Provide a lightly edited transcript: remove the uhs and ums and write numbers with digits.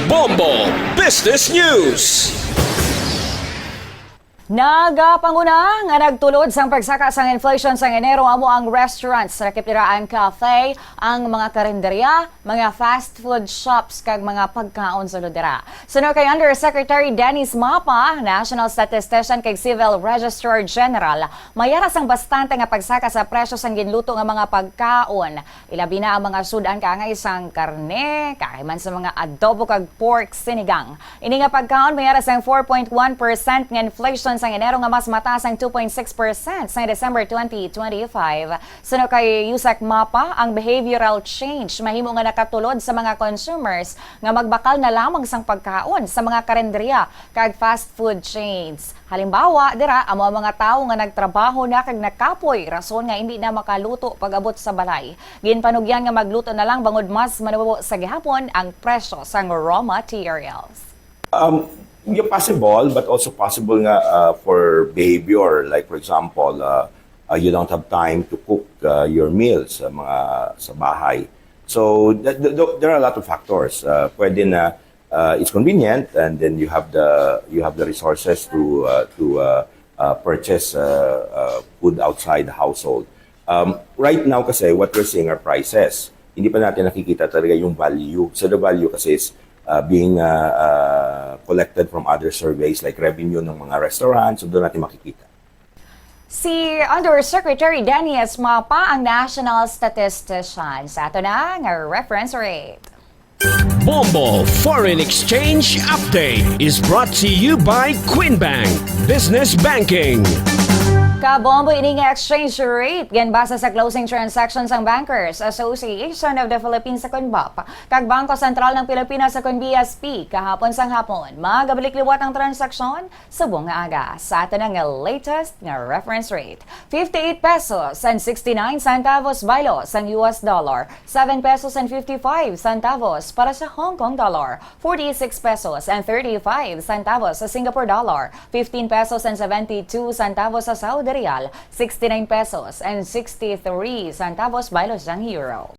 Bombo Business News. Nagapanguna nga nagtulod sang pagsaka sang inflation sang Enero amo ang restaurants, rakipiraan cafe, ang mga karinderya, mga fast food shops kag mga pagkaon sa ludira. Suno kay Undersecretary Dennis Mapa, National Statistician kay Civil Registrar General, mayara sang bastante nga pagsaka sa presyo sang ginluto nga mga pagkaon. Ilabi na ang mga sudan kaangay sang karne, kahiman sa mga adobo kag pork sinigang. Ini nga pagkaon mayara sang 4.1% nga inflation sa Enero nga mas mataas ang 2.6% sa December 2025. Suno kay Yusek Mapa, ang behavioral change mahimo nga nakatulod sa mga consumers nga magbakal na lamang sang pagkaon sa mga karinderya kag fast food chains. Halimbawa, dira amo ang mga tawo nga nagtrabaho na kag nakapoy rason nga hindi na makaluto pag-abot sa balay. Ginpanugyan nga magluto na lang bangod mas manubo sa gihapon ang presyo sang raw materials. Yung possible, but also possible nga for behavior. Like for example, you don't have time to cook your meals sa bahay. So there are a lot of factors. Pwede na it's convenient, and then you have the resources to purchase food outside the household. Right now kasi what we're seeing are prices. Hindi pa natin nakikita talaga yung value. So the value kasi is being collected from other surveys like revenue ng mga restaurants, so doon natin makikita. Si Undersecretary Dennis Mapa, ang National Statistician. Sa ato na nga reference rate. Bombo Foreign Exchange Update is brought to you by Queen Bank Business Banking. Kabombo ini nga exchange rate gan basa sa closing transactions ang Bankers Association of the Philippines sa Kunbap kag Bangko Sentral ng Pilipinas sa BSP kahapon sang hapon. Magabalik liwat ang transaksyon sa buong nga aga. Sa ato na nga latest nga reference rate, 58 pesos and 69 centavos baylo sa US dollar, 7 pesos and 55 centavos para sa Hong Kong dollar, 46 pesos and 35 centavos sa Singapore dollar, 15 pesos and 72 centavos sa Saudi Real, 69 pesos and 63 centavos baylo sa euro.